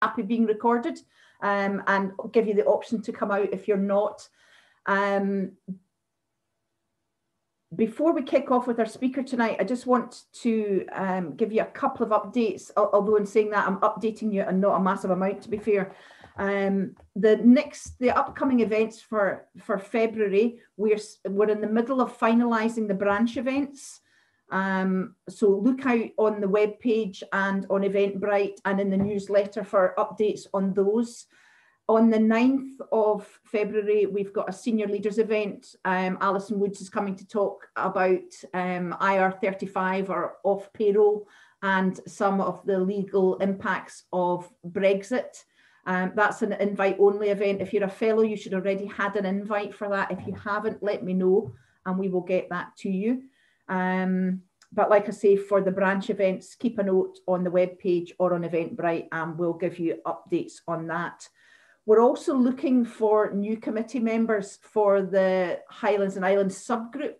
happy being recorded, and give you the option to come out if you're not. Before we kick off with our speaker tonight, I just want to give you a couple of updates, although in saying that I'm updating you and not a massive amount, to be fair. The upcoming events for February, we're in the middle of finalising the branch events. So look out on the web page and on Eventbrite and in the newsletter for updates on those. On the 9th of February, we've got a senior leaders event. Alison Woods is coming to talk about IR35 or off payroll and some of the legal impacts of Brexit. That's an invite only event. If you're a fellow, you should already had an invite for that. If you haven't, let me know and we will get that to you. But like I say, for the branch events, keep a note on the web page or on Eventbrite and we'll give you updates on that. We're also looking for new committee members for the Highlands and Islands subgroup.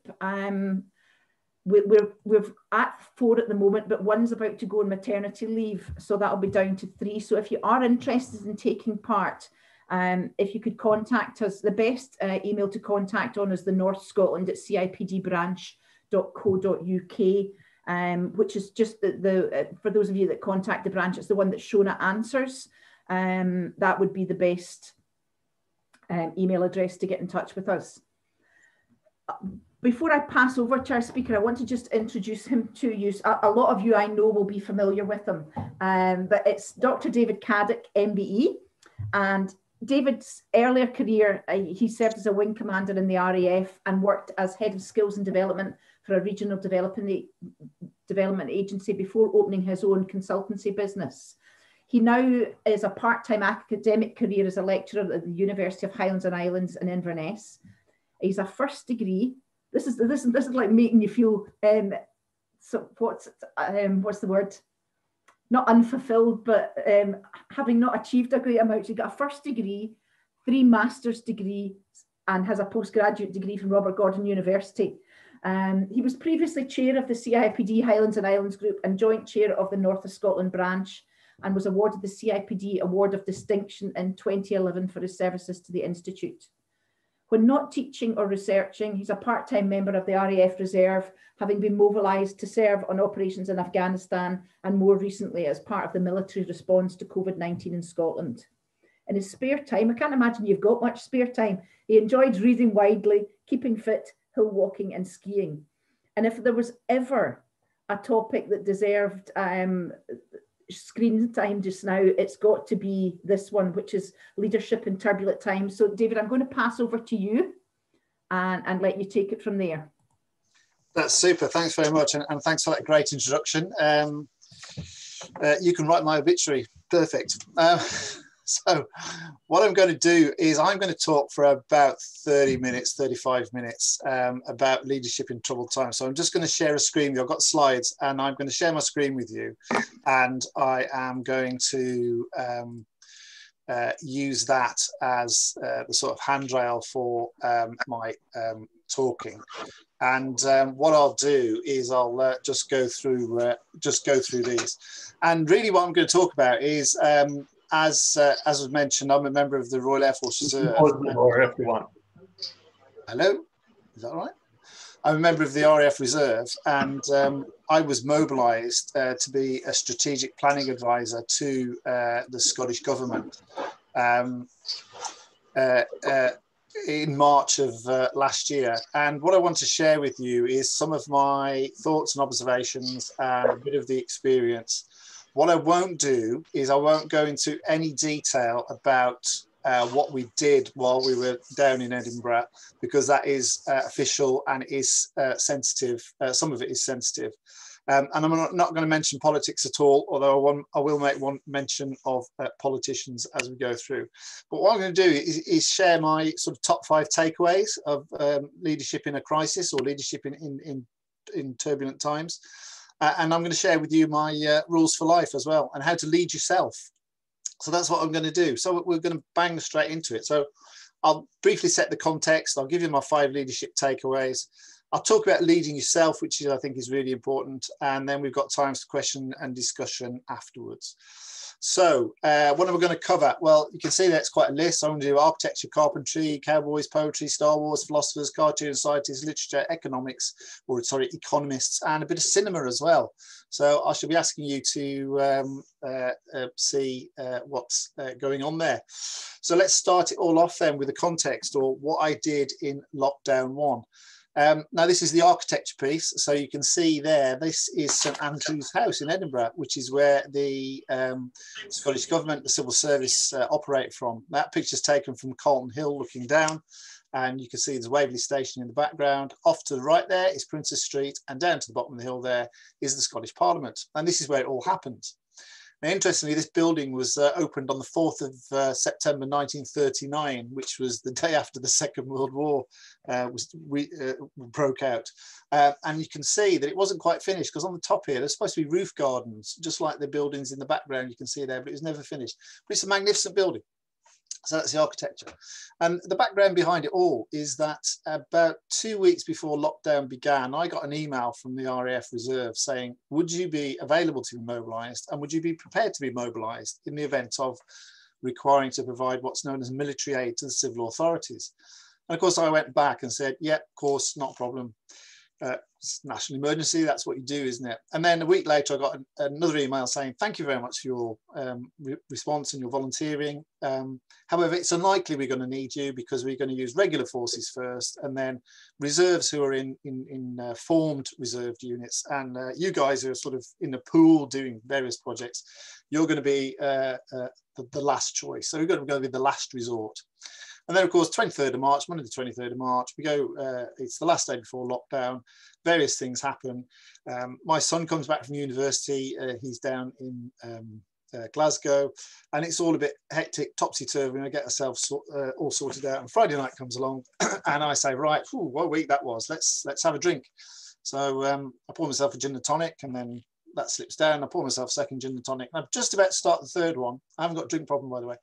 We're at 4 at the moment, but one's about to go on maternity leave, so that'll be down to 3. So if you are interested in taking part, if you could contact us, the best email to contact on is the North Scotland at cipdbranch.co.uk, which is just for those of you that contact the branch, it's the one that's Shona answers. That would be the best email address to get in touch with us. Before I pass over to our speaker, I want to just introduce him to you. A lot of you I know will be familiar with him, but it's Dr. David Caddick, MBE. And David's earlier career, he served as a wing commander in the RAF and worked as head of skills and development for a regional development agency before opening his own consultancy business. He now is a part-time academic career as a lecturer at the University of Highlands and Islands in Inverness. He's a first degree. This is like making you feel so what's the word? Not unfulfilled, but having not achieved a great amount. He got a first degree, 3 master's degrees, and has a postgraduate degree from Robert Gordon University. He was previously chair of the CIPD Highlands and Islands Group and joint chair of the North of Scotland branch, and was awarded the CIPD Award of Distinction in 2011 for his services to the Institute. When not teaching or researching, he's a part-time member of the RAF Reserve, having been mobilised to serve on operations in Afghanistan and more recently as part of the military response to COVID-19 in Scotland. In his spare time, I can't imagine you've got much spare time, he enjoyed reading widely, keeping fit, hill walking and skiing. And if there was ever a topic that deserved screen time just now, it's got to be this one, which is leadership in turbulent times. So David, I'm going to pass over to you and let you take it from there. That's super, thanks very much, and thanks for that great introduction. You can write my obituary, perfect. So what I'm going to do is I'm going to talk for about 30 minutes, 35 minutes about leadership in troubled times. So I'm just going to share a screen. I've got slides and I'm going to share my screen with you. And I am going to use that as the sort of handrail for my talking. And what I'll do is I'll just go through these. And really what I'm going to talk about is as was mentioned, I'm a member of the Royal Air Force Reserve. Hello, is that all right? I'm a member of the RAF Reserve, and I was mobilised to be a strategic planning advisor to the Scottish Government in March of last year. And what I want to share with you is some of my thoughts and observations and a bit of the experience. What I won't do is I won't go into any detail about what we did while we were down in Edinburgh, because that is official and is sensitive. Some of it is sensitive. And I'm not going to mention politics at all, although I will make one mention of politicians as we go through. But what I'm going to do is share my sort of top 5 takeaways of leadership in a crisis or leadership in turbulent times. And I'm going to share with you my rules for life as well, and how to lead yourself. So that's what I'm going to do. So we're going to bang straight into it. So I'll briefly set the context. I'll give you my 5 leadership takeaways. I'll talk about leading yourself, which I think is really important. And then we've got times for question and discussion afterwards. So what am I going to cover? Well, you can see that's quite a list. I'm going to do architecture, carpentry, cowboys, poetry, Star Wars, philosophers, cartoons, scientists, literature, economics, or sorry, economists, and a bit of cinema as well. So I shall be asking you to see what's going on there. So let's start it all off then with the context, or what I did in lockdown 1. Now this is the architecture piece, so you can see there, this is St Andrew's House in Edinburgh, which is where the Scottish Government, the Civil Service operate from. That picture's taken from Carlton Hill looking down, and you can see there's Waverley Station in the background. Off to the right there is Princess Street, and down to the bottom of the hill there is the Scottish Parliament, and this is where it all happens. Now, interestingly, this building was opened on the 4th of September 1939, which was the day after the Second World War broke out. And you can see that it wasn't quite finished, because on the top here, there's supposed to be roof gardens, just like the buildings in the background you can see there, but it was never finished. But it's a magnificent building. So that's the architecture. And the background behind it all is that about 2 weeks before lockdown began, I got an email from the RAF Reserve saying, would you be available to be mobilised, and would you be prepared to be mobilised in the event of requiring to provide what's known as military aid to the civil authorities? And of course I went back and said, yeah, of course, not a problem. It's national emergency, that's what you do, isn't it? And then a week later I got another email saying, thank you very much for your response and your volunteering. However, it's unlikely we're going to need you, because we're going to use regular forces first, and then reserves who are in formed reserved units, and you guys who are sort of in the pool doing various projects, you're going to be the last choice. So we're going to be the last resort. And then, of course, 23rd of March, Monday the 23rd of March, we go, it's the last day before lockdown, various things happen. My son comes back from university, he's down in Glasgow, and it's all a bit hectic, topsy-turvy, and I get ourselves all sorted out. And Friday night comes along, and I say, right, what a week that was, let's have a drink. So I pour myself a gin and tonic, and then that slips down. I pour myself a second gin and tonic. I'm just about to start the third one. I haven't got a drink problem, by the way.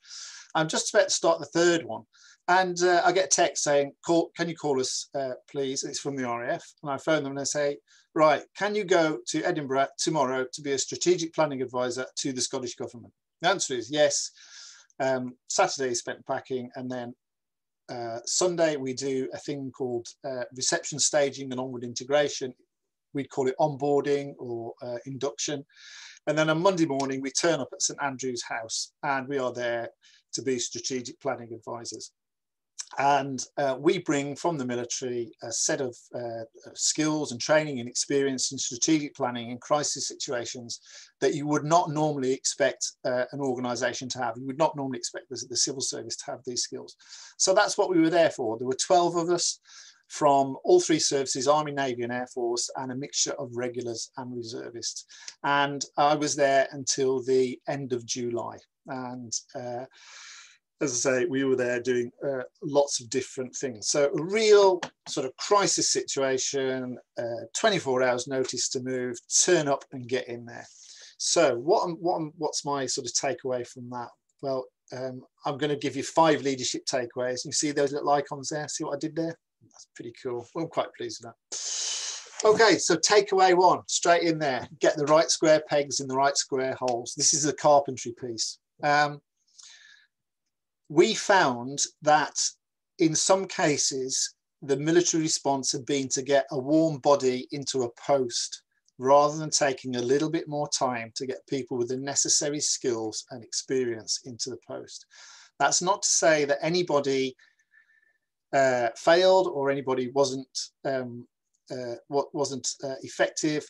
I'm just about to start the third one. And I get a text saying, can you call us, please? It's from the RAF. And I phone them and I say, right, can you go to Edinburgh tomorrow to be a strategic planning advisor to the Scottish Government? The answer is yes. Saturday is spent packing, and then Sunday we do a thing called reception staging and onward integration. We'd call it onboarding or induction. And then on Monday morning, we turn up at St Andrew's House, and we are there to be strategic planning advisors. And we bring from the military a set of skills and training and experience in strategic planning in crisis situations that you would not normally expect an organisation to have. You would not normally expect the civil service to have these skills. So that's what we were there for. There were 12 of us from all three services, Army, Navy and Air Force, and a mixture of regulars and reservists. And I was there until the end of July. And as I say, we were there doing lots of different things. So a real sort of crisis situation, 24 hours notice to move, turn up and get in there. So what's my sort of takeaway from that? Well, I'm going to give you 5 leadership takeaways. You see those little icons there? See what I did there? That's pretty cool. Well, I'm quite pleased with that. Okay, so takeaway 1, straight in there. Get the right square pegs in the right square holes. This is the carpentry piece. We found that in some cases, the military response had been to get a warm body into a post rather than taking a little bit more time to get people with the necessary skills and experience into the post. That's not to say that anybody failed or anybody wasn't effective.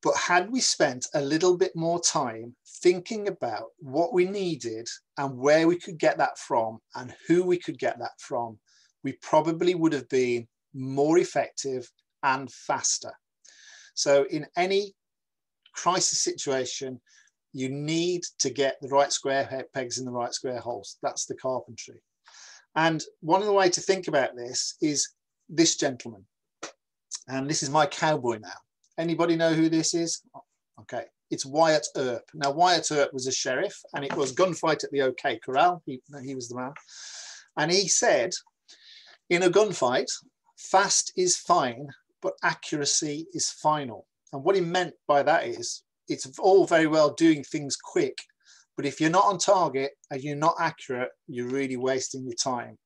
But had we spent a little bit more time thinking about what we needed and where we could get that from and who we could get that from, we probably would have been more effective and faster. So in any crisis situation, you need to get the right square pegs in the right square holes. That's the carpentry. And one of the ways to think about this is this gentleman. And this is my cowboy now. Anybody know who this is? Okay, it's Wyatt Earp. Now, Wyatt Earp was a sheriff, and it was gunfight at the OK Corral. He was the man. And he said, in a gunfight, fast is fine, but accuracy is final. And what he meant by that is, it's all very well doing things quick, But if you're not on target and you're not accurate, you're really wasting your time.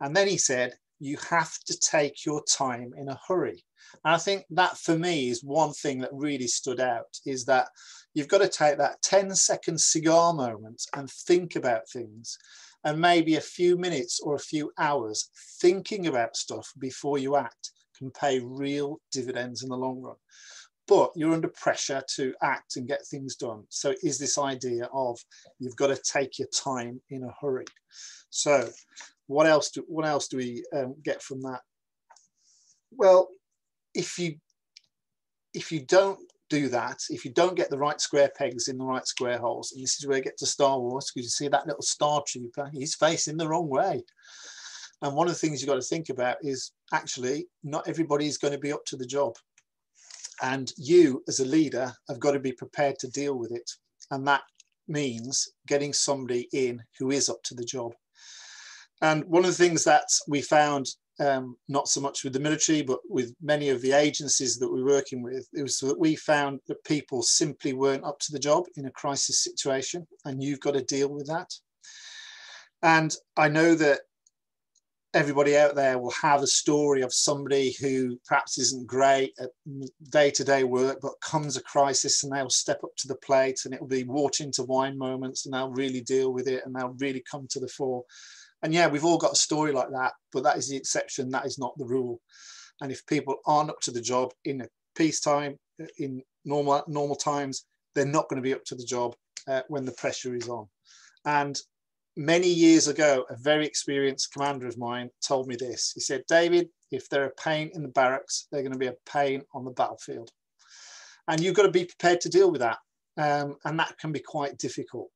And then he said, you have to take your time in a hurry. And I think that for me is one thing that really stood out, is that you've got to take that 10-second cigar moment and think about things, and maybe a few minutes or a few hours thinking about stuff before you act can pay real dividends in the long run. But you're under pressure to act and get things done. So it is this idea of you've got to take your time in a hurry. So what else do we get from that? Well, if you don't do that, if you don't get the right square pegs in the right square holes, and this is where you get to Star Wars, because you see that little Star Trooper, he's facing the wrong way. And one of the things you've got to think about is actually not everybody is going to be up to the job. And you as a leader have got to be prepared to deal with it. And that means getting somebody in who is up to the job. And one of the things that we found, not so much with the military, but with many of the agencies that we're working with, it was that we found that people simply weren't up to the job in a crisis situation, and you've got to deal with that. And I know that everybody out there will have a story of somebody who perhaps isn't great at day-to-day work, but comes a crisis and they'll step up to the plate, and it will be water into wine moments, and they'll really deal with it and they'll really come to the fore. And yeah, we've all got a story like that, but that is the exception. That is not the rule. And if people aren't up to the job in a peacetime, in normal times, they're not going to be up to the job when the pressure is on. And many years ago, a very experienced commander of mine told me this. He said, David, if they're a pain in the barracks, they're going to be a pain on the battlefield. And you've got to be prepared to deal with that. And that can be quite difficult.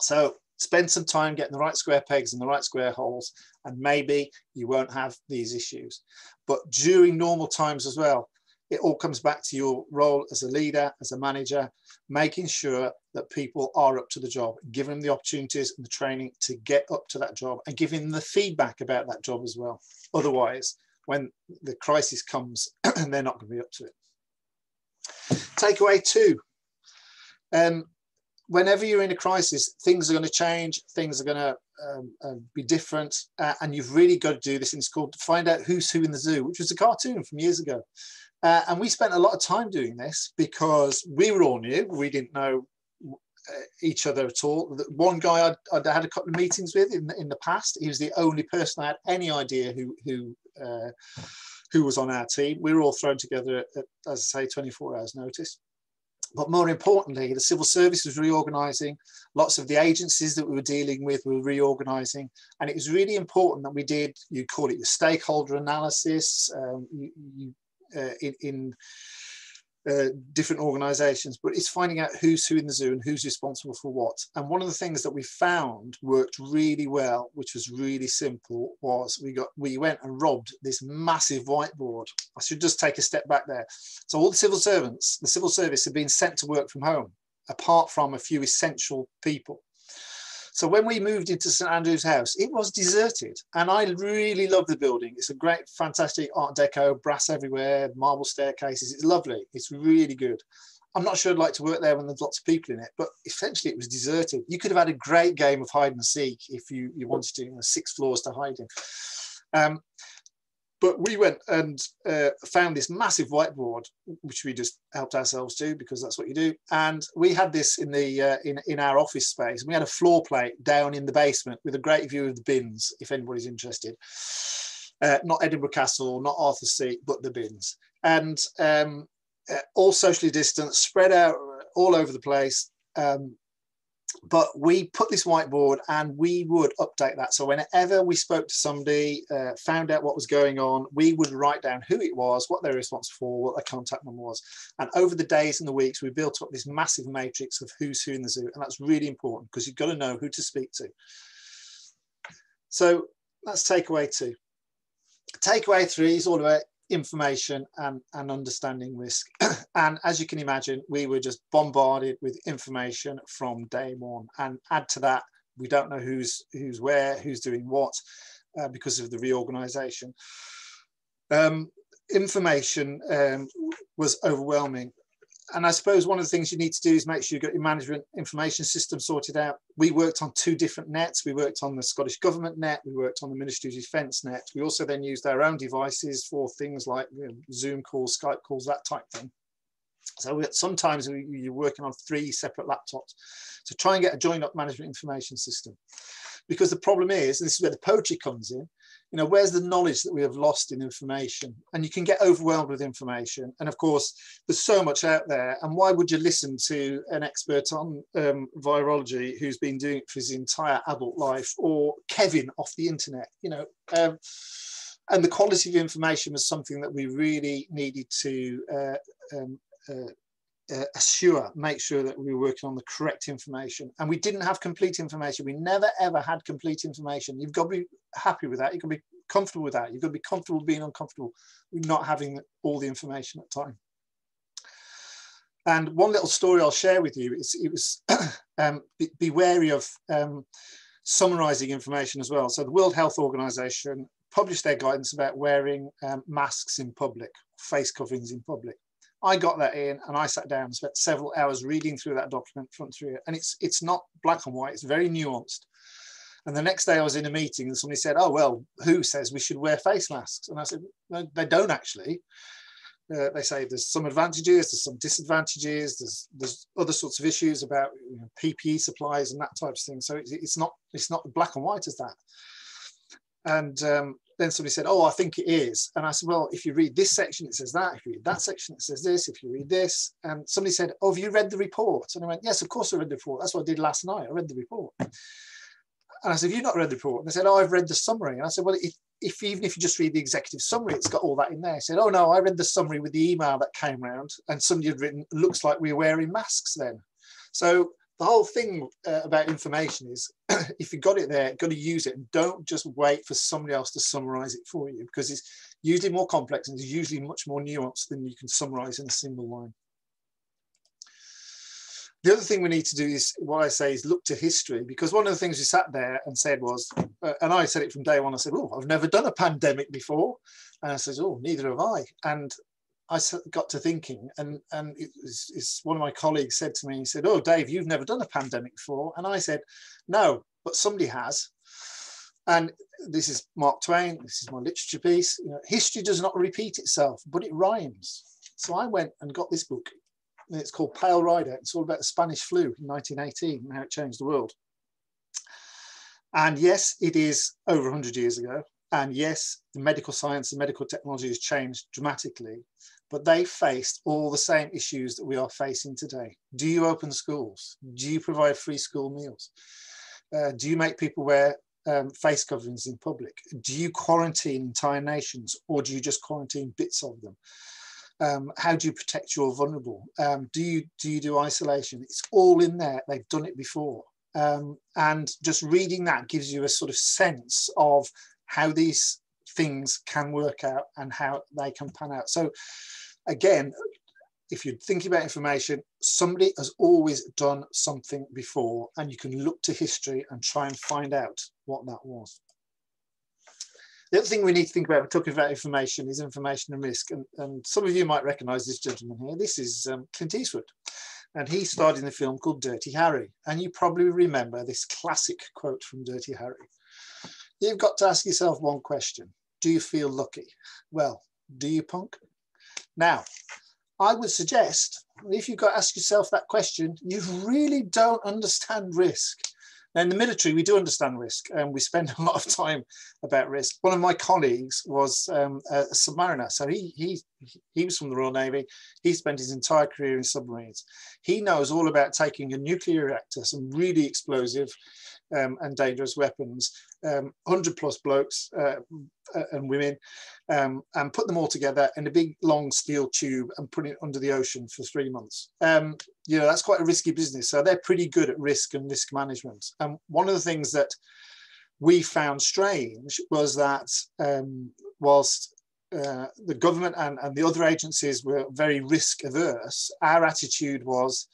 So spend some time getting the right square pegs and the right square holes, and maybe you won't have these issues. But during normal times as well, it all comes back to your role as a leader, as a manager, making sure that people are up to the job, giving them the opportunities and the training to get up to that job, and giving them the feedback about that job as well. Otherwise, when the crisis comes, they're not going to be up to it. Takeaway 2. Whenever you're in a crisis, things are going to change, things are going to be different, and you've really got to do this. And it's called Find Out Who's Who in the Zoo, which was a cartoon from years ago. And we spent a lot of time doing this because we were all new. We didn't know each other at all. One guy I'd had a couple of meetings with in the past, he was the only person I had any idea who was on our team. We were all thrown together at, as I say, 24 hours notice. But more importantly, the civil service was reorganising. Lots of the agencies that we were dealing with were reorganising. And it was really important that we did, you call it your stakeholder analysis in different organisations, but it's finding out who's who in the zoo and who's responsible for what. And one of the things that we found worked really well, which was really simple, was we went and robbed this massive whiteboard. I should just take a step back there. So all the civil servants, the civil service, had been sent to work from home, apart from a few essential people. So when we moved into St Andrew's House, it was deserted. And I really love the building. It's a great, fantastic Art Deco, brass everywhere, marble staircases. It's lovely. It's really good. I'm not sure I'd like to work there when there's lots of people in it, but essentially it was deserted. You could have had a great game of hide and seek if you wanted to, 6 floors to hide in. But we went and found this massive whiteboard, which we just helped ourselves to, because that's what you do. And we had this in our office space. We had a floor plate down in the basement with a great view of the bins, if anybody's interested. Not Edinburgh Castle, not Arthur's Seat, but the bins. And all socially distanced, spread out all over the place. But we put this whiteboard and we would update that. So whenever we spoke to somebody, found out what was going on, we would write down who it was, what they're responsible for, what their contact number was. And over the days and the weeks, we built up this massive matrix of who's who in the zoo. And that's really important because you've got to know who to speak to. So that's takeaway 2. Takeaway 3 is all about information and understanding risk. And as you can imagine, we were just bombarded with information from day one. And add to that, we don't know who's where, who's doing what, because of the reorganization. Information was overwhelming. And I suppose one of the things you need to do is make sure you've got your management information system sorted out. We worked on 2 different nets. We worked on the Scottish Government net. We worked on the Ministry of Defence net. We also then used our own devices for things like Zoom calls, Skype calls, that type thing. So sometimes you're working on 3 separate laptops. So try and get a joined up management information system. Because the problem is, and this is where the poetry comes in, where's the knowledge that we have lost in information? And you can get overwhelmed with information. And of course, there's so much out there. And why would you listen to an expert on virology who's been doing it for his entire adult life, or Kevin off the internet? And the quality of information was something that we really needed to make sure that we were working on the correct information. And we didn't have complete information. We never ever had complete information. You've got to be happy with that. You've got to be comfortable with that. You've got to be comfortable being uncomfortable with not having all the information at the time. And one little story I'll share with you is be wary of summarizing information as well. So the World Health Organization published their guidance about wearing masks in public, face coverings in public. I got that in and I sat down and spent several hours reading through that document front through it. And it's not black and white, it's very nuanced. And the next day I was in a meeting and somebody said, oh, well, who says we should wear face masks? And I said, no, they don't actually. They say there's some advantages, there's some disadvantages, there's other sorts of issues about PPE supplies and that type of thing. So it's not black and white as that. And then somebody said, oh, I think it is. And I said, well, if you read this section, it says that. If you read that section, it says this. If you read this. And somebody said, oh, have you read the report? And I went, yes, of course I read the report. That's what I did last night. I read the report. And I said, have you not read the report? And they said, oh, I've read the summary. And I said, well, even if you just read the executive summary, it's got all that in there. He said, oh, no, I read the summary with the email that came round. And somebody had written, looks like we were wearing masks then. So the whole thing about information is, if you got it there, got to use it, and don't just wait for somebody else to summarize it for you, because it's usually more complex and it's usually much more nuanced than you can summarize in a single line. The other thing we need to do is, what I say is, look to history, because one of the things we sat there and said was, and I said it from day one, I said, oh, I've never done a pandemic before. And I said, oh, neither have I. And I got to thinking, and it's one of my colleagues said to me, he said, oh, Dave, you've never done a pandemic before. And I said, no, but somebody has. And this is Mark Twain, this is my literature piece. History does not repeat itself, but it rhymes. So I went and got this book, and it's called Pale Rider. It's all about the Spanish flu in 1918 and how it changed the world. And yes, it is over 100 years ago. And yes, the medical science and medical technology has changed dramatically, but they faced all the same issues that we are facing today. Do you open schools? Do you provide free school meals? Do you make people wear face coverings in public? Do you quarantine entire nations, or do you just quarantine bits of them? How do you protect your vulnerable? Do you do isolation? It's all in there. They've done it before. And just reading that gives you a sort of sense of how these things can work out and how they can pan out. So again, if you're thinking about information, somebody has always done something before, and you can look to history and try and find out what that was. The other thing we need to think about when talking about information is information and risk. And some of you might recognize this gentleman here. This is Clint Eastwood. And he starred in a film called Dirty Harry. And you probably remember this classic quote from Dirty Harry. You've got to ask yourself one question. Do you feel lucky? Well, do you, punk? Now, I would suggest, if you've got to ask yourself that question, you really don't understand risk. Now, in the military, we do understand risk, and we spend a lot of time about risk. One of my colleagues was a submariner, so he was from the Royal Navy. He spent his entire career in submarines. He knows all about taking a nuclear reactor, some really explosive and dangerous weapons, 100+ blokes and women, and put them all together in a big long steel tube and put it under the ocean for 3 months. That's quite a risky business. So they're pretty good at risk and risk management. And one of the things that we found strange was that whilst the government and the other agencies were very risk averse, our attitude was,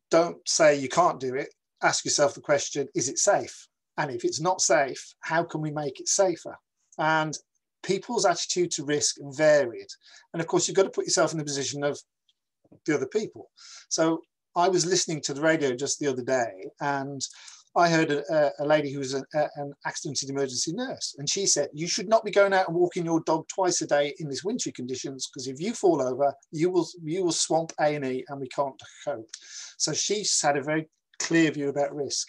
don't say you can't do it. Ask yourself the question, is it safe? And if it's not safe, how can we make it safer? And people's attitude to risk varied. And of course, you've got to put yourself in the position of the other people. So I was listening to the radio just the other day, and I heard a lady who was an accident and emergency nurse, and she said, you should not be going out and walking your dog twice a day in these wintry conditions, because if you fall over, you will swamp A&E and we can't cope. So she's had a very clear view about risk.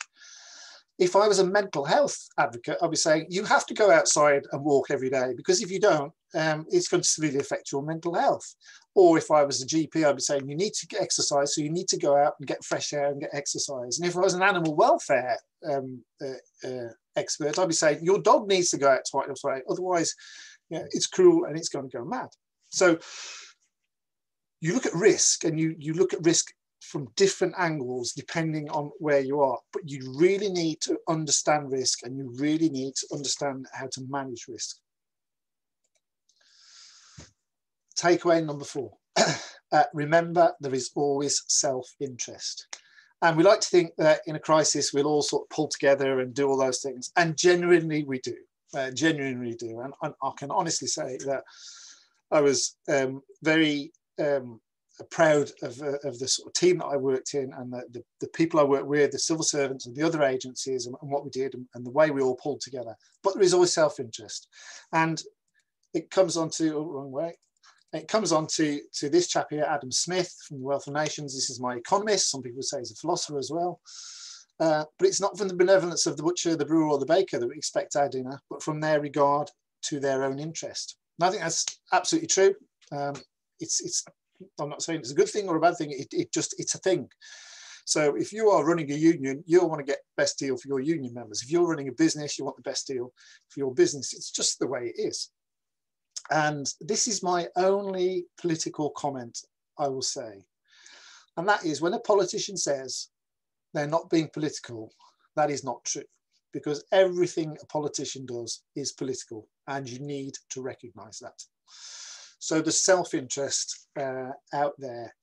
If I was a mental health advocate, I'd be saying you have to go outside and walk every day, because if you don't, it's going to severely affect your mental health. Or if I was a GP, I'd be saying you need to get exercise, so you need to go out and get fresh air and get exercise. And if I was an animal welfare expert, I'd be saying your dog needs to go out twice a day, otherwise, you know, it's cruel and it's going to go mad. So you look at risk, and you look at risk from different angles depending on where you are, but you really need to understand risk, and you really need to understand how to manage risk. Takeaway number 4, remember there is always self-interest. And we like to think that in a crisis we'll all sort of pull together and do all those things, and genuinely we do, genuinely do. And I can honestly say that I was very proud of the sort of team that I worked in, and the people I worked with, the civil servants and the other agencies, and what we did, and the way we all pulled together. But there is always self-interest, and it comes on to, oh, wrong way. It comes on to this chap here, Adam Smith from the Wealth of Nations. This is my economist. Some people say he's a philosopher as well. But it's not from the benevolence of the butcher, the brewer or the baker that we expect our dinner, but from their regard to their own interest. And I think that's absolutely true. I'm not saying it's a good thing or a bad thing. It's a thing. So if you are running a union, you'll want to get the best deal for your union members. If you're running a business, you want the best deal for your business. It's just the way it is. And this is my only political comment I will say. And that is, when a politician says they're not being political, that is not true, because everything a politician does is political, and you need to recognize that. So the self-interest out there,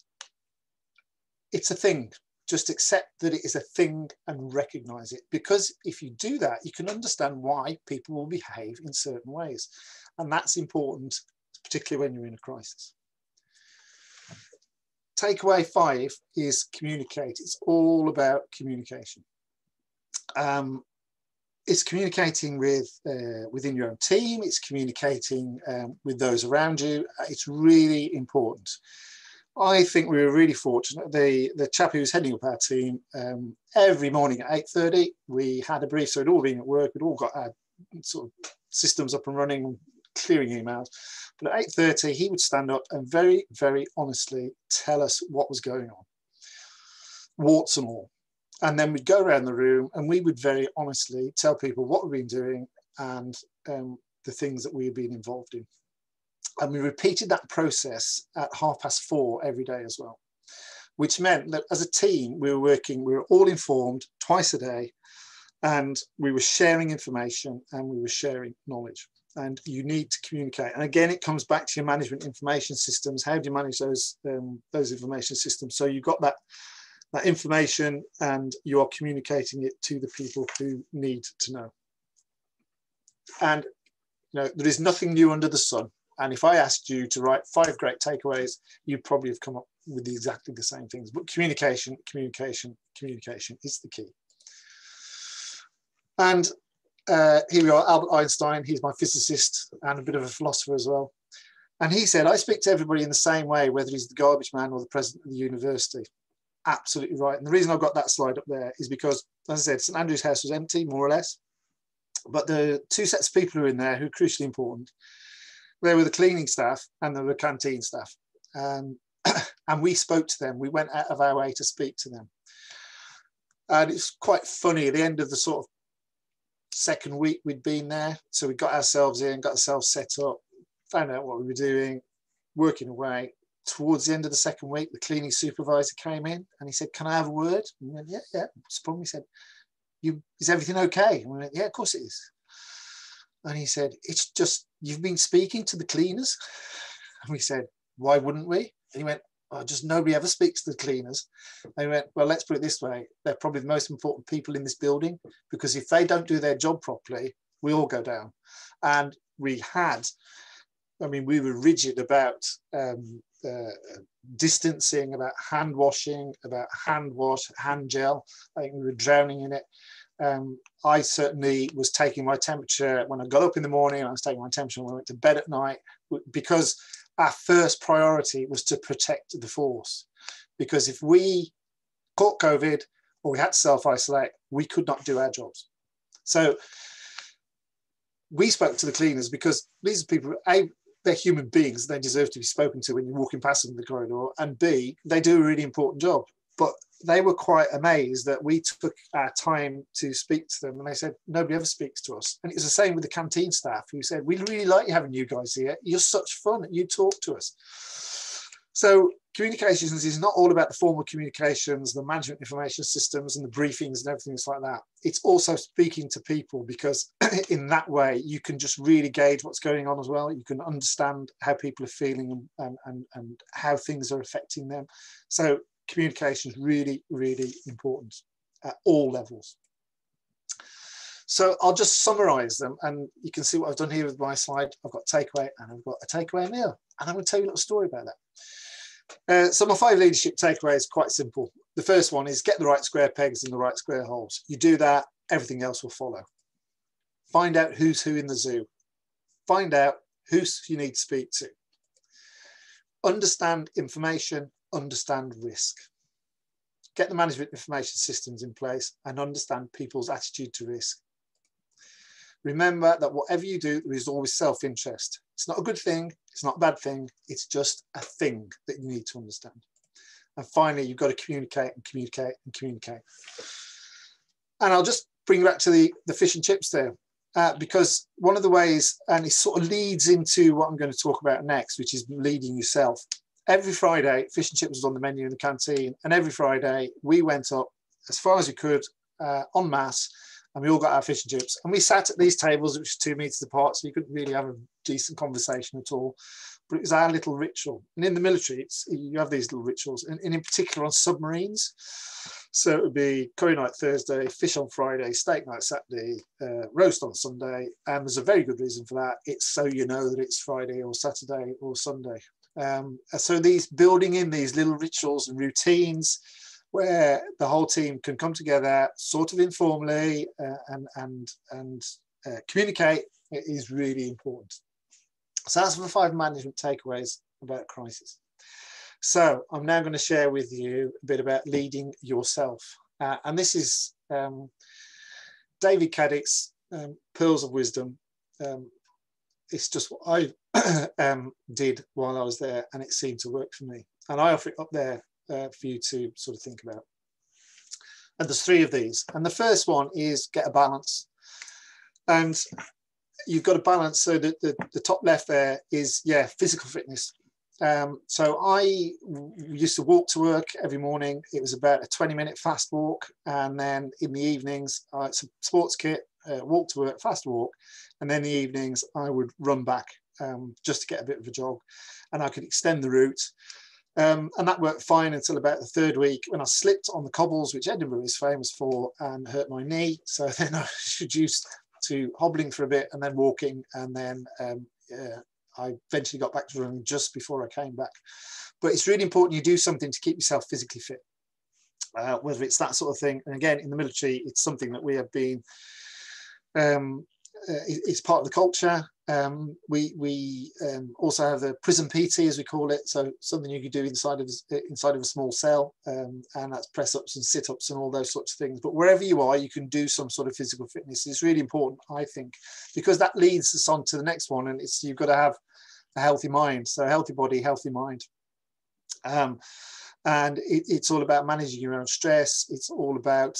it's a thing. Just accept that it is a thing and recognize it, because if you do that, you can understand why people will behave in certain ways. And that's important, particularly when you're in a crisis. Takeaway 5 is communicate. It's all about communication. It's communicating with within your own team. It's communicating with those around you. It's really important. I think we were really fortunate. The chap who was heading up our team, every morning at 8:30, we had a brief. So we'd all been at work. We'd all got our sort of systems up and running, clearing emails. But at 8:30, he would stand up and very, very honestly tell us what was going on, warts and all. And then we'd go around the room and we would very honestly tell people what we've been doing and the things that we had been involved in. And we repeated that process at 4:30 every day as well, which meant that as a team, we were all informed twice a day, and we were sharing information and we were sharing knowledge. And you need to communicate. And again, it comes back to your management information systems. How do you manage those information systems? So you've got that information and you are communicating it to the people who need to know. And you know, there is nothing new under the sun. And if I asked you to write 5 great takeaways, you'd probably have come up with exactly the same things. But communication, communication, communication is the key. And here we are, Albert Einstein. He's my physicist and a bit of a philosopher as well. And he said, I speak to everybody in the same way, whether he's the garbage man or the president of the university. Absolutely right. And the reason I've got that slide up there is because, as I said, St Andrew's House was empty, more or less. But the 2 sets of people who are in there who are crucially important, they were the cleaning staff and they were the canteen staff. And we spoke to them. We went out of our way to speak to them. And it's quite funny, at the end of the sort of second week we'd been there, so we got ourselves in, got ourselves set up, found out what we were doing, working away. Towards the end of the second week, the cleaning supervisor came in and he said, can I have a word? And we went, yeah. What's the problem? He said, is everything okay? And we went, yeah, of course it is. And he said, it's just, you've been speaking to the cleaners. And we said, why wouldn't we? And he went, oh, just nobody ever speaks to the cleaners. And we went, well, let's put it this way. They're probably the most important people in this building, because if they don't do their job properly, we all go down. And we were rigid about distancing, about hand washing, about hand wash, hand gel. I think we were drowning in it. I certainly was taking my temperature when I got up in the morning, and I was taking my temperature when I went to bed at night, because our first priority was to protect the force. Because if we caught COVID or we had to self-isolate, we could not do our jobs. So we spoke to the cleaners because these are people, A, they're human beings, they deserve to be spoken to when you're walking past them in the corridor, and B, they do a really important job. But they were quite amazed that we took our time to speak to them, and they said, nobody ever speaks to us. And it was the same with the canteen staff who said, we really like having you guys here. You're such fun, you talk to us. So communications is not all about the formal communications, the management information systems and the briefings and everything like that. It's also speaking to people, because in that way you can just really gauge what's going on as well. You can understand how people are feeling and how things are affecting them. So communication is really, really important at all levels. So I'll just summarize them, and you can see what I've done here with my slide. I've got takeaway and I've got a takeaway meal, and I'm going to tell you a little story about that. So my 5 leadership takeaways is quite simple. The first one is get the right square pegs in the right square holes. You do that, everything else will follow. Find out who's who in the zoo. Find out who you need to speak to. Understand information, understand risk. Get the management information systems in place and understand people's attitude to risk. Remember that whatever you do, there is always self-interest. It's not a good thing, it's not a bad thing, it's just a thing that you need to understand. And finally, you've got to communicate and communicate and communicate. And I'll just bring you back to the fish and chips there, because one of the ways, and it sort of leads into what I'm going to talk about next, which is leading yourself. Every Friday, fish and chips was on the menu in the canteen, and every Friday we went up as far as we could en masse, and we all got our fish and chips, and we sat at these tables, which were 2 meters apart, so you couldn't really have a decent conversation at all. But it was our little ritual. And in the military, you have these little rituals, and in particular on submarines. So it would be curry night Thursday, fish on Friday, steak night Saturday, roast on Sunday. And there's a very good reason for that. It's so you know that it's Friday or Saturday or Sunday. So these building in these little rituals and routines where the whole team can come together sort of informally and communicate is really important. So that's the 5 management takeaways about crisis. So I'm now going to share with you a bit about leading yourself. And this is David Caddick's Pearls of Wisdom. It's just what I did while I was there, and it seemed to work for me. And I offer it up there for you to sort of think about. And there's 3 of these. And the first one is get a balance. And you've got a balance, so that the top left there is, yeah, physical fitness. So I used to walk to work every morning. It was about a 20-minute fast walk. And then in the evenings, it's a sports kit, walk to work, fast walk. And then in the evenings, I would run back just to get a bit of a jog. And I could extend the route. And that worked fine until about the 3rd week when I slipped on the cobbles, which Edinburgh is famous for, and hurt my knee. So then I was reduced to hobbling for a bit and then walking. And then I eventually got back to running just before I came back. But it's really important you do something to keep yourself physically fit, whether it's that sort of thing. And again, in the military, it's something that we have been, it's part of the culture. We also have the prison PT, as we call it, so something you could do inside of a small cell, and that's press-ups and sit-ups and all those sorts of things. But wherever you are, you can do some sort of physical fitness. It's really important, I think, because that leads us on to the next one, and it's you've got to have a healthy mind. So healthy body, healthy mind. And it's all about managing your own stress. It's all about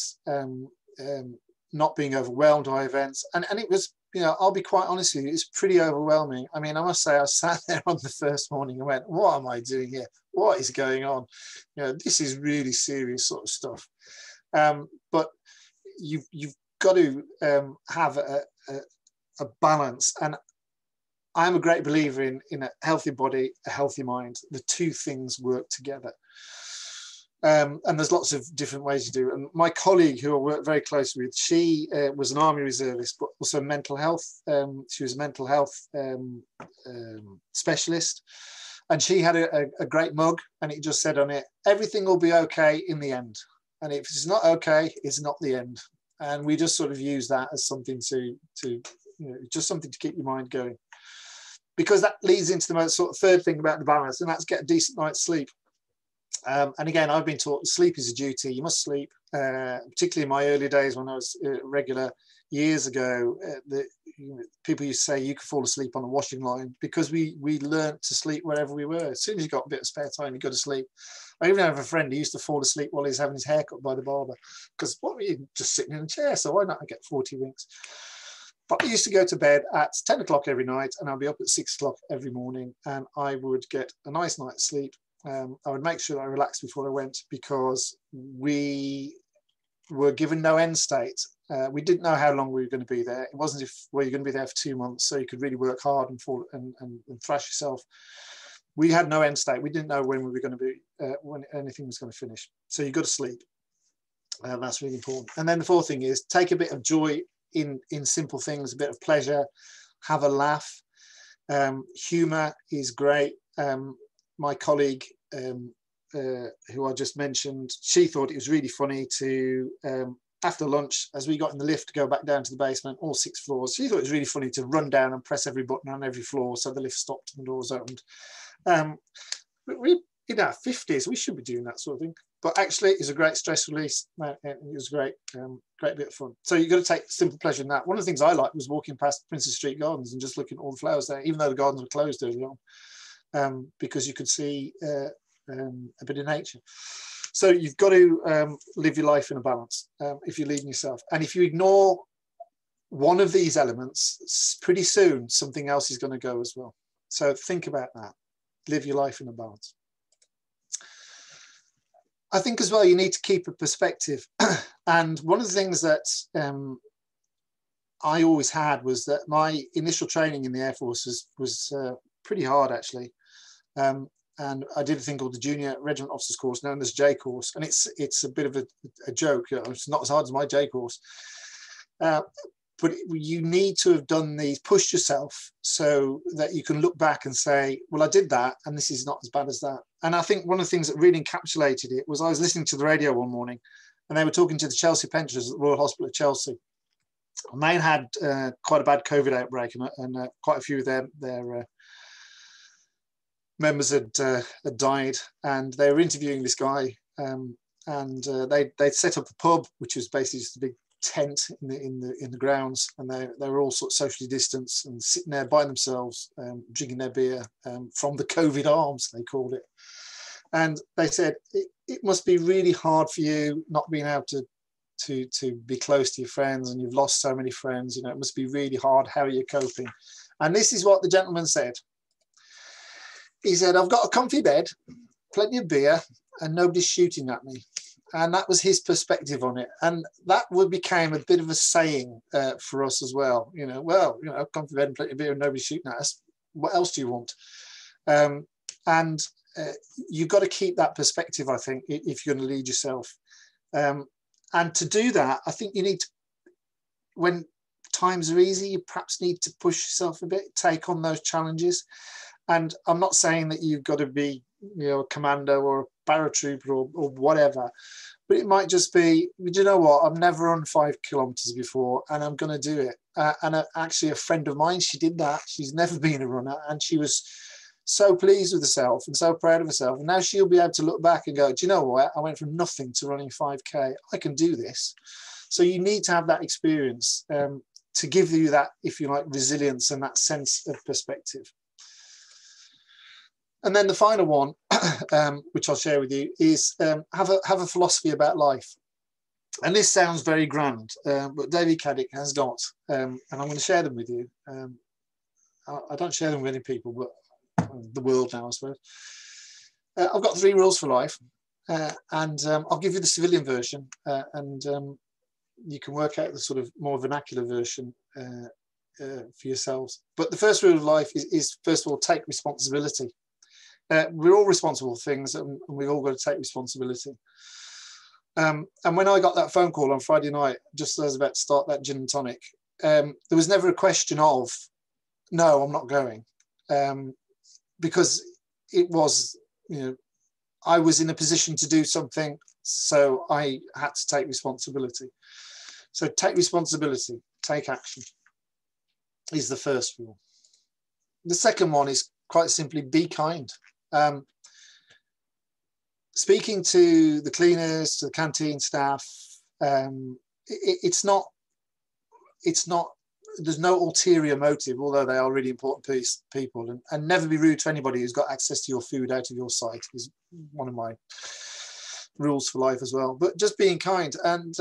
not being overwhelmed by events. And it was, you know, I'll be quite honest with you, it's pretty overwhelming. I mean, I must say, I sat there on the first morning and went, what am I doing here? What is going on? You know, this is really serious sort of stuff. But you've got to have a balance. And I'm a great believer in a healthy body, a healthy mind. The 2 things work together. And there's lots of different ways to do it. And my colleague, who I work very closely with, she was an army reservist, but also mental health. She was a mental health specialist. And she had a great mug, and it just said on it, everything will be okay in the end. And if it's not okay, it's not the end. And we just sort of use that as something to just something to keep your mind going. Because that leads into the most sort of third thing about the balance, and that's get a decent night's sleep. And again, I've been taught sleep is a duty. You must sleep, particularly in my early days when I was regular years ago. People used to say you could fall asleep on the washing line, because we learned to sleep wherever we were. As soon as you got a bit of spare time, you go to sleep. I even have a friend who used to fall asleep while he was having his hair cut by the barber, because what were you just sitting in a chair? So why not? I get 40 winks. But I used to go to bed at 10 o'clock every night, and I'll be up at 6 o'clock every morning, and I would get a nice night's sleep. I would make sure that I relaxed before I went, because we were given no end state. We didn't know how long we were going to be there. It wasn't you're going to be there for 2 months, so you could really work hard and thrash yourself. We had no end state. We didn't know when we were going to be, when anything was going to finish. So you got to sleep. That's really important. And then the fourth thing is take a bit of joy in simple things, a bit of pleasure, have a laugh. Humor is great. My colleague, who I just mentioned, she thought it was really funny to, after lunch, as we got in the lift to go back down to the basement, all 6 floors, she thought it was really funny to run down and press every button on every floor so the lift stopped and the doors opened. We in our 50s, we should be doing that sort of thing. But actually, it's a great stress release. It was a great bit of fun. So you've got to take simple pleasure in that. One of the things I liked was walking past Princess Street Gardens and just looking at all the flowers there, even though the gardens were closed early on, because you could see a bit of nature. So you've got to live your life in a balance if you're leading yourself. And if you ignore one of these elements, pretty soon something else is going to go as well. So think about that. Live your life in a balance. I think as well, you need to keep a perspective. And one of the things that I always had was that my initial training in the Air Force was pretty hard, actually. And I did a thing called the Junior Regiment Officers course, known as J course. And it's a bit of a joke. It's not as hard as my J course. But you need to have done these, pushed yourself so that you can look back and say, well, I did that, and this is not as bad as that. And I think one of the things that really encapsulated it was I was listening to the radio one morning, and they were talking to the Chelsea pensioners at the Royal Hospital of Chelsea. And they had quite a bad COVID outbreak, and quite a few of their members had died, and they were interviewing this guy, and they'd set up a pub, which was basically just a big tent in the grounds, and they were all sort of socially distanced and sitting there by themselves, drinking their beer from the COVID arms, they called it. And they said it must be really hard for you not being able to be close to your friends, and you've lost so many friends. You know, it must be really hard. How are you coping? And this is what the gentleman said. He said, I've got a comfy bed, plenty of beer, and nobody's shooting at me. And that was his perspective on it. And that became a bit of a saying for us as well. You know, well, you know, comfy bed and plenty of beer and nobody's shooting at us. What else do you want? You've got to keep that perspective, I think, if you're going to lead yourself. And to do that, I think you need to, when times are easy, you perhaps need to push yourself a bit, take on those challenges. And I'm not saying that you've got to be, you know, a commando or a paratrooper or whatever, but it might just be, you know what, I've never run 5 kilometers before and I'm going to do it. Actually, a friend of mine, she did that. She's never been a runner, and she was so pleased with herself and so proud of herself. And now she'll be able to look back and go, do you know what? I went from nothing to running 5K. I can do this. So you need to have that experience to give you that, if you like, resilience and that sense of perspective. And then the final one, which I'll share with you, is have a philosophy about life. And this sounds very grand, but David Caddick has got, and I'm going to share them with you. I don't share them with any people, but the world now, I suppose. I've got 3 rules for life, and I'll give you the civilian version, and you can work out the sort of more vernacular version for yourselves. But the first rule of life is first of all, take responsibility. We're all responsible for things, and we've all got to take responsibility. And when I got that phone call on Friday night, just as I was about to start that gin and tonic, there was never a question of, no, I'm not going. Because it was, you know, I was in a position to do something, so I had to take responsibility. So take responsibility, take action is the first rule. The second one is quite simply be kind. Speaking to the cleaners, to the canteen staff, it's not, there's no ulterior motive, although they are really important people. And never be rude to anybody who's got access to your food out of your sight is one of my rules for life as well. But just being kind. And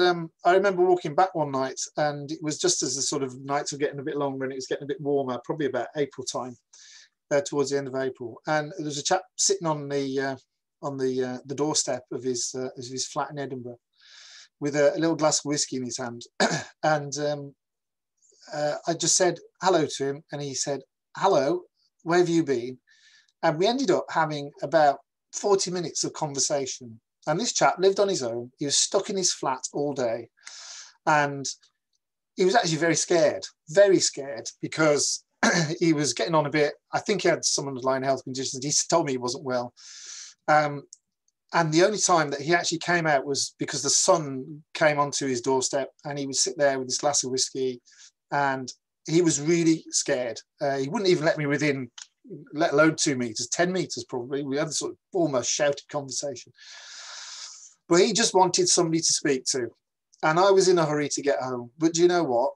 I remember walking back one night, and it was just as the sort of nights were getting a bit longer and it was getting a bit warmer, probably about April time, towards the end of April. And there was a chap sitting on the doorstep of his flat in Edinburgh with a little glass of whiskey in his hand. And I just said hello to him, and he said, hello, where have you been? And we ended up having about 40 minutes of conversation. And this chap lived on his own. He was stuck in his flat all day. And he was actually very scared, because he was getting on a bit. I think he had some underlying health conditions. He told me he wasn't well. And the only time that he actually came out was because the sun came onto his doorstep, and he would sit there with his glass of whiskey, and he was really scared. He wouldn't even let me within, let alone 2 meters, 10 meters probably. We had a sort of almost shouted conversation. But he just wanted somebody to speak to. And I was in a hurry to get home. But do you know what?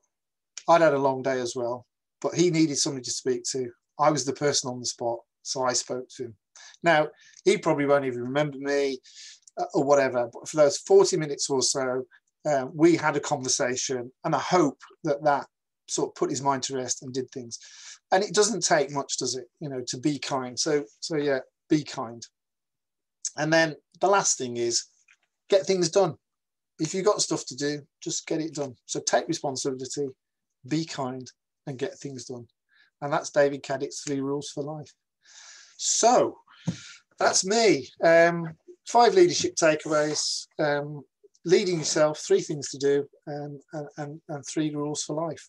I'd had a long day as well. But he needed somebody to speak to. I was the person on the spot, so I spoke to him. Now, he probably won't even remember me or whatever. But for those 40 minutes or so, we had a conversation. And I hope that sort of put his mind to rest and did things. And it doesn't take much, does it, you know, to be kind. So yeah, be kind. And then the last thing is get things done. If you've got stuff to do, just get it done. So take responsibility, be kind, and get things done. And that's David Caddick's 3 rules for life. So that's me. 5 leadership takeaways. Leading yourself, 3 things to do, and 3 rules for life.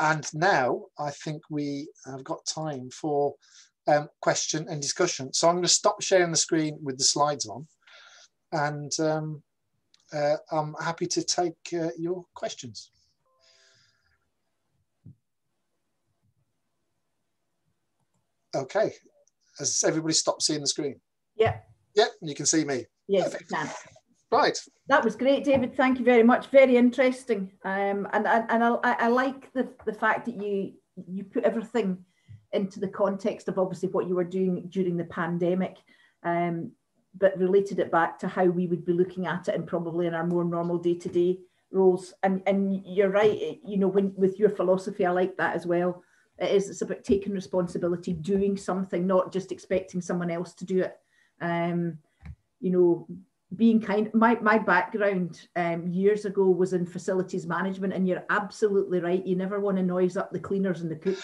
And now I think we have got time for question and discussion. So I'm going to stop sharing the screen with the slides on, and I'm happy to take your questions. Okay, has everybody stopped seeing the screen? Yeah. Yep, you can see me. Yes, you can. Right. That was great, David. Thank you very much. Very interesting. And I like the fact that you put everything into the context of obviously what you were doing during the pandemic, but related it back to how we would be looking at it and probably in our more normal day-to-day roles. And you're right, you know, with your philosophy, I like that as well. It's about taking responsibility, doing something, not just expecting someone else to do it. You know, being kind. My background years ago was in facilities management, and you're absolutely right. You never want to noise up the cleaners and the cook.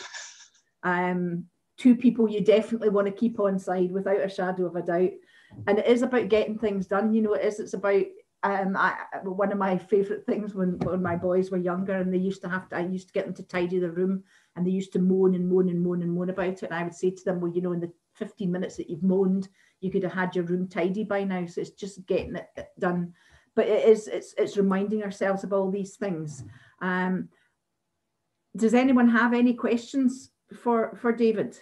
2 people you definitely want to keep on side without a shadow of a doubt. And it is about getting things done. You know, it's about one of my favorite things when my boys were younger and I used to get them to tidy the room, and they used to moan and moan and moan and moan about it. And I would say to them, well, you know, in the 15 minutes that you've moaned, you could have had your room tidy by now. So it's just getting it done. But it's reminding ourselves of all these things. Does anyone have any questions for David?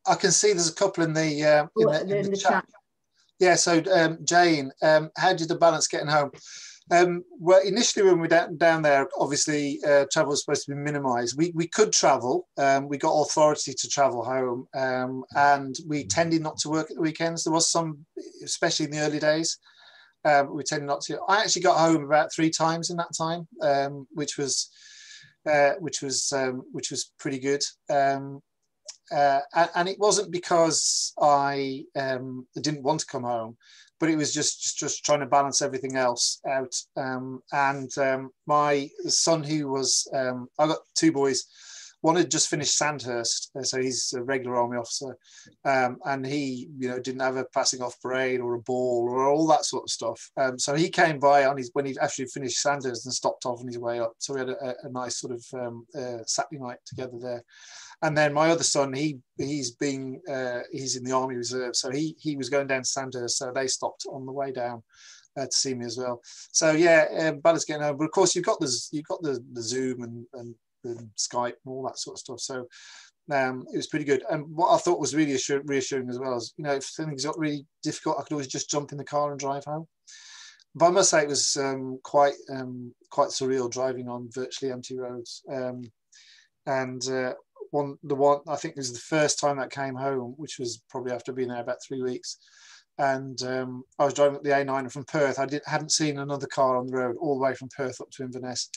I can see there's a couple in the chat. Yeah, so Jane, how did the balance getting home? Well, initially when we were down there, obviously travel was supposed to be minimised. We could travel. We got authority to travel home, and we tended not to work at the weekends. There was some, especially in the early days, we tended not to. I actually got home about 3 times in that time, which was pretty good. And it wasn't because I didn't want to come home, but it was just trying to balance everything else out. And my son, who was, I got 2 boys. one had just finished Sandhurst, so he's a regular army officer, and he, didn't have a passing off parade or a ball or all that sort of stuff. So he came by when he actually finished Sandhurst and stopped off on his way up. So we had a nice sort of Saturday night together there. And then my other son, he's in the Army Reserve, so he was going down to Sandhurst, so they stopped on the way down to see me as well. So yeah, Bella's getting home, but of course you've got the Zoom and Skype and all that sort of stuff. So it was pretty good. And what I thought was really reassuring as well is, if things got really difficult, I could always just jump in the car and drive home. But I must say it was quite surreal driving on virtually empty roads. The one I think it was the first time that came home, which was probably after being there about 3 weeks. And I was driving up the A9 from Perth. I hadn't seen another car on the road all the way from Perth up to Inverness,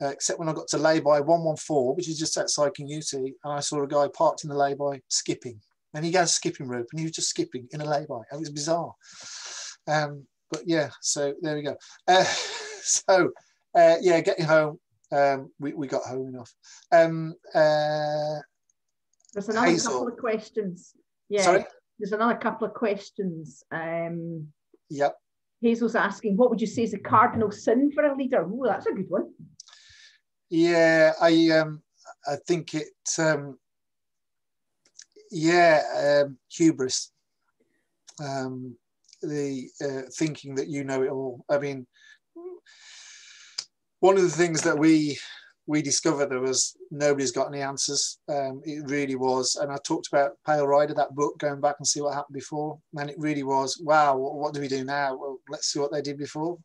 except when I got to lay-by 114, which is just outside Kingussie, and I saw a guy parked in the lay-by skipping. And he had a skipping rope, and he was just skipping in a lay-by. It was bizarre. But yeah, so there we go. Getting home. We got home enough. There's another couple of questions. Yeah. Sorry? There's another couple of questions. Yep. Hazel's asking, what would you say is a cardinal sin for a leader? Oh, that's a good one. Yeah, I think it. Hubris. The thinking that you know it all. I mean, one of the things that we discovered, there was nobody's got any answers. It really was, and I talked about Pale Rider, that book, going back and see what happened before, and it really was, wow, what do we do now? Well, let's see what they did before.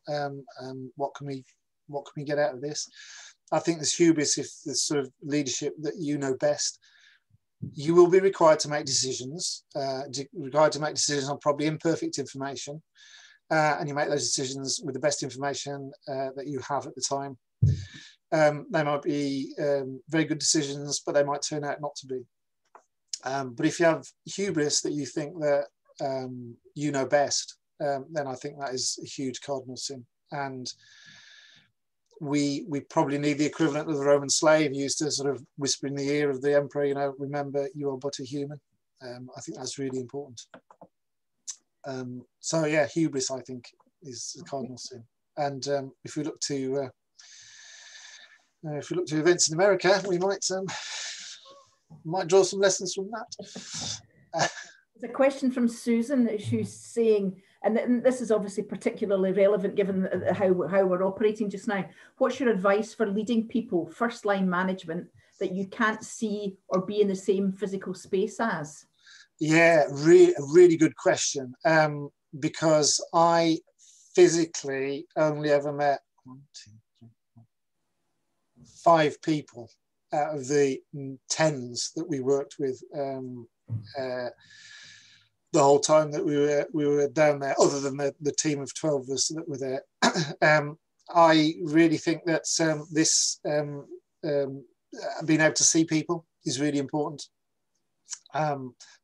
What can we get out of this? I think there's hubris if there's sort of leadership that you know best. You will be required to make decisions, on probably imperfect information, and you make those decisions with the best information that you have at the time. They might be very good decisions, but they might turn out not to be. But if you have hubris that you think that you know best, then I think that is a huge cardinal sin. And we probably need the equivalent of the Roman slave who used to sort of whisper in the ear of the emperor, remember, you are but a human. I think that's really important. So yeah, hubris, I think, is a cardinal sin. And if we look to events in America, we might draw some lessons from that. There's a question from Susan who's saying, and this is obviously particularly relevant given how we're operating just now. What's your advice for leading people, first line management, that you can't see or be in the same physical space as? Yeah, really good question. Because I physically only ever met 5 people out of the tens that we worked with the whole time that we were down there, other than the team of 12 of us that were there. I really think that being able to see people is really important.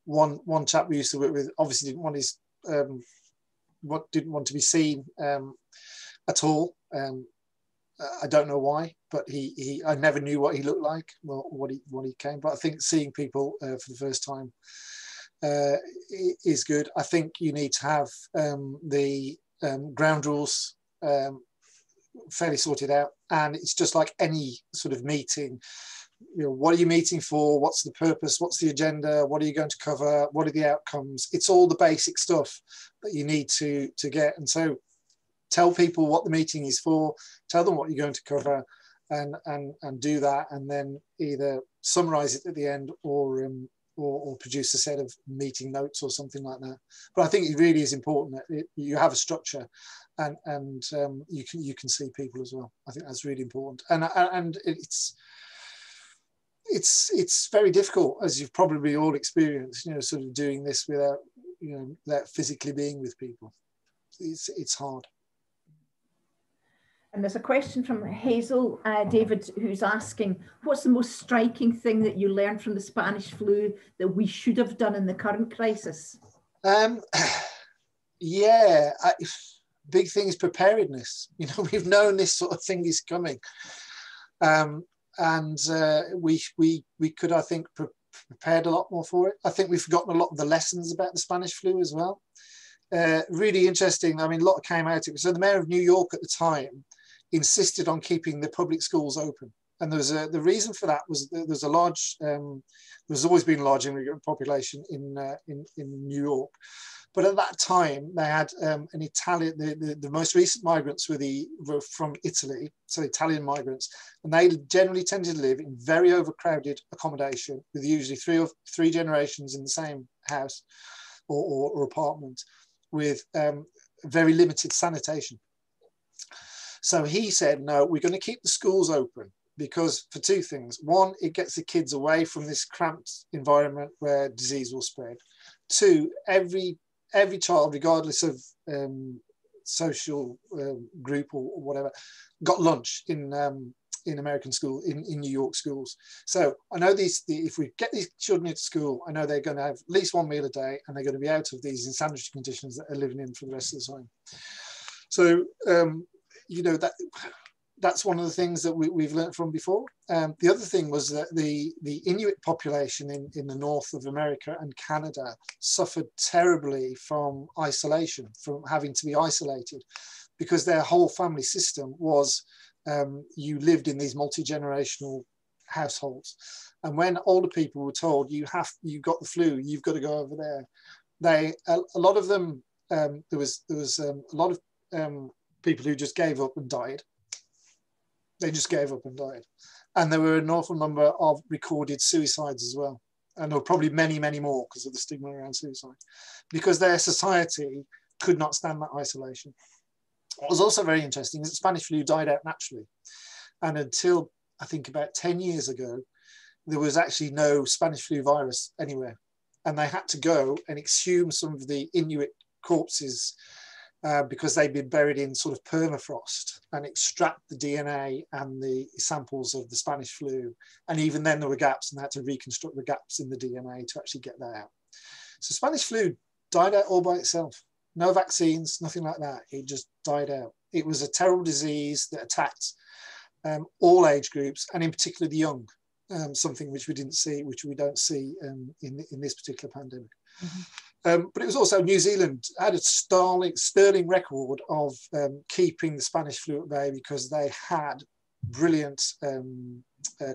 One chap we used to work with obviously didn't want to be seen at all. I don't know why, but I never knew what he looked like, well, what he came. But I think seeing people for the first time is good. I think you need to have the ground rules fairly sorted out, and it's just like any sort of meeting. What are you meeting for? What's the purpose? What's the agenda? What are you going to cover? What are the outcomes? It's all the basic stuff that you need to get. And so tell people what the meeting is for, tell them what you're going to cover, and do that, and then either summarize it at the end or produce a set of meeting notes or something like that. But I think it really is important that you have a structure, and you can see people as well. I think that's really important, and it's very difficult, as you've probably all experienced, sort of doing this without physically being with people. It's hard. And there's a question from Hazel, David, who's asking, what's the most striking thing that you learned from the Spanish flu that we should have done in the current crisis? Big thing is preparedness. We've known this sort of thing is coming. and we could, I think, prepared a lot more for it. I think we've forgotten a lot of the lessons about the Spanish flu as well. Really interesting. I mean, a lot came out of it. So the mayor of New York at the time insisted on keeping the public schools open. And the reason for that was there's a large, there's always been a large immigrant population in New York. But at that time, they had an Italian, the most recent migrants were from Italy, so Italian migrants, and they generally tended to live in very overcrowded accommodation with usually three generations in the same house or apartment with very limited sanitation. So he said, no, we're going to keep the schools open because for two things. One, it gets the kids away from this cramped environment where disease will spread. Two, every child, regardless of social group or whatever, got lunch in American school, in New York schools. So I know if we get these children into school, I know they're going to have at least one meal a day, and they're going to be out of these insanitary conditions that they're living in for the rest of the time. So you know, that's one of the things that we've learned from before. The other thing was that the Inuit population in the north of America and Canada suffered terribly from isolation, from having to be isolated, because their whole family system was you lived in these multi-generational households. And when older people were told, you got the flu, you've got to go over there, a lot of them, there was a lot of people who just gave up and died. They just gave up and died. And there were an awful number of recorded suicides as well. And there were probably many, many more because of the stigma around suicide, because their society could not stand that isolation. What was also very interesting is that Spanish flu died out naturally. And until I think about 10 years ago, there was actually no Spanish flu virus anywhere. And they had to go and exhume some of the Inuit corpses because they'd been buried in sort of permafrost, and extract the DNA and the samples of the Spanish flu. And even then there were gaps, and they had to reconstruct the gaps in the DNA to actually get that out. So Spanish flu died out all by itself. No vaccines, nothing like that. It just died out. It was a terrible disease that attacked all age groups, and in particular the young, something which we don't see in this particular pandemic. Mm-hmm. But it was also New Zealand had a sterling record of keeping the Spanish flu at bay, because they had brilliant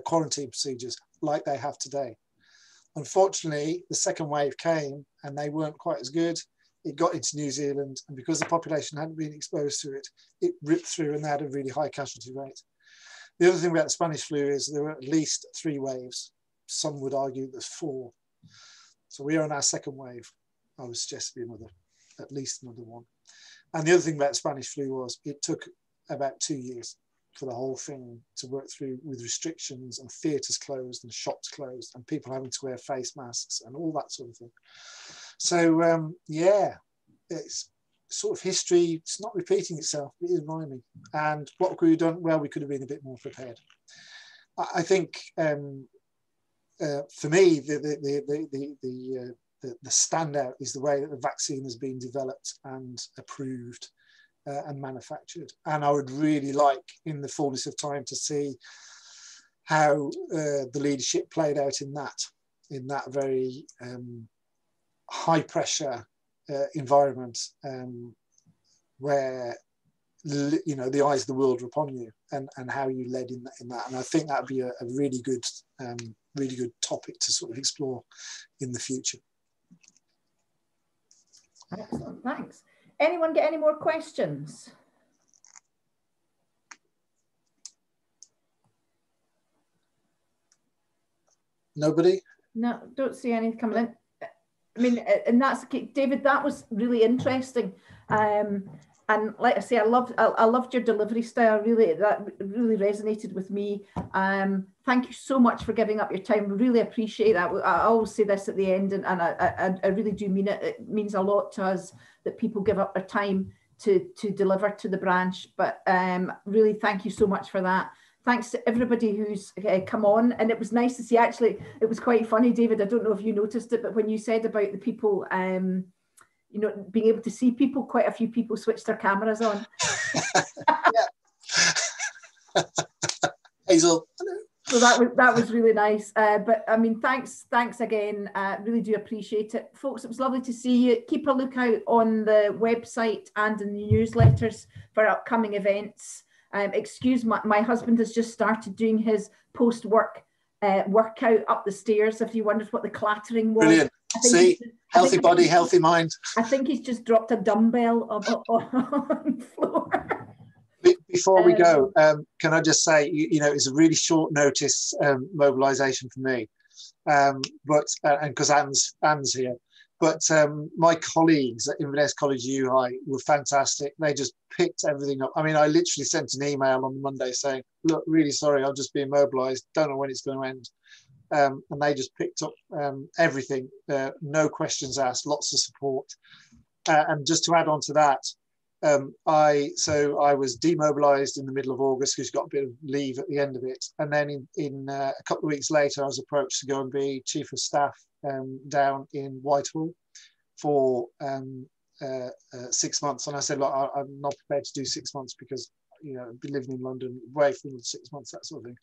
quarantine procedures like they have today. Unfortunately, the second wave came and they weren't quite as good. It got into New Zealand, and because the population hadn't been exposed to it, it ripped through, and they had a really high casualty rate. The other thing about the Spanish flu is there were at least 3 waves. Some would argue there's 4. So we are on our second wave. I would suggest to be at least another one. And the other thing about Spanish flu was it took about 2 years for the whole thing to work through, with restrictions and theatres closed and shops closed and people having to wear face masks and all that sort of thing. So yeah, it's sort of history. It's not repeating itself, it is rhyming. And what could we have done? Well, we could have been a bit more prepared. I think for me, the standout is the way that the vaccine has been developed and approved and manufactured. And I would really like, in the fullness of time, to see how the leadership played out in that very high pressure environment where the eyes of the world are upon you, and how you led in that. And I think that would be a really good topic to sort of explore in the future. Excellent, thanks. Anyone get any more questions? Nobody? No, don't see any coming in. I mean, and that's, David, that was really interesting. And like I say, I loved your delivery style. Really, that really resonated with me. Thank you so much for giving up your time. Really appreciate that. I always say this at the end, and I really do mean it. It means a lot to us that people give up their time to deliver to the branch. But really, thank you so much for that. Thanks to everybody who's come on. And it was nice to see, actually, it was quite funny, David. I don't know if you noticed it, but when you said about the people, being able to see people, quite a few people switched their cameras on. Hazel, hello. So that was really nice. But I mean, thanks again. Really do appreciate it, folks. It was lovely to see you. Keep a lookout on the website and in the newsletters for upcoming events. Excuse my husband has just started doing his post-work workout up the stairs. If you wondered what the clattering was. Brilliant. See, healthy body, healthy mind. I think he's just dropped a dumbbell on the floor. Before we go, can I just say, you know, it's a really short notice mobilisation for me, but and because Anne's here, but my colleagues at Inverness College UI were fantastic. They just picked everything up. I mean, I literally sent an email on Monday saying, "Look, really sorry, I've just been mobilised. Don't know when it's going to end." And they just picked up everything. No questions asked. Lots of support. And just to add on to that. I was demobilised in the middle of August because got a bit of leave at the end of it, and then in a couple of weeks later I was approached to go and be chief of staff down in Whitehall for 6 months, and I said, look, I'm not prepared to do 6 months because, you know, I'd be living in London, away from 6 months, that sort of thing.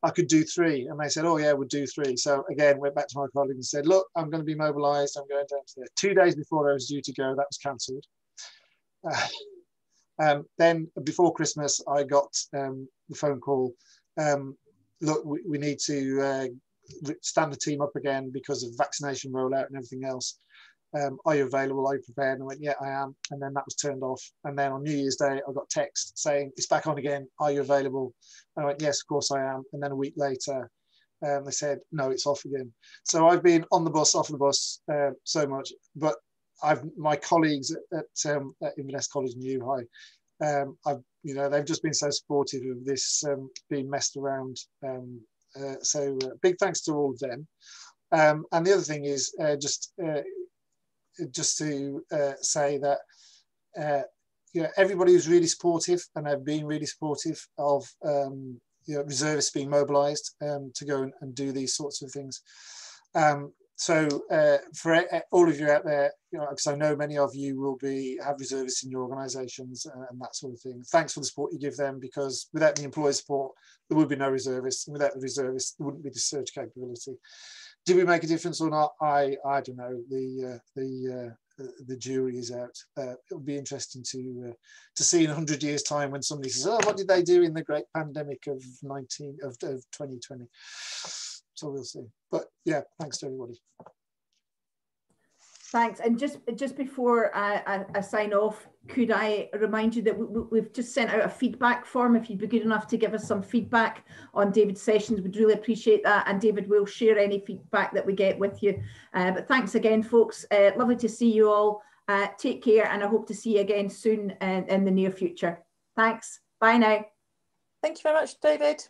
I could do 3, and they said, oh yeah, we'll do 3. So again, went back to my colleague and said, look, I'm going to be mobilised. I'm going down to there. 2 days before I was due to go, that was cancelled. Then before Christmas, I got the phone call. Look, we need to stand the team up again because of vaccination rollout and everything else. Are you available? Are you prepared? And I went, yeah, I am. And then that was turned off. And then on New Year's Day, I got text saying, it's back on again. Are you available? And I went, yes, of course I am. And then a week later, they said, no, it's off again. So I've been on the bus, off the bus so much. But my colleagues at Inverness College and UI, you know, they've just been so supportive of this being messed around. So big thanks to all of them. And the other thing is just to say that you know, everybody was really supportive, and they've been really supportive of you know, reservists being mobilised to go and do these sorts of things. So for all of you out there, you know, because I know many of you will have reservists in your organisations and that sort of thing. Thanks for the support you give them, because without the employer support, there would be no reservists, and without the reservists, there wouldn't be the surge capability. Did we make a difference or not? I don't know. The jury is out. It'll be interesting to see in 100 years' time when somebody says, "Oh, what did they do in the great pandemic of 2020?" So we'll see. But yeah, thanks to everybody. Thanks. And just before I sign off, could I remind you that we've just sent out a feedback form. If you'd be good enough to give us some feedback on David's sessions, we'd really appreciate that. And David will share any feedback that we get with you. But thanks again, folks. Lovely to see you all. Take care, and I hope to see you again soon in the near future. Thanks. Bye now. Thank you very much, David.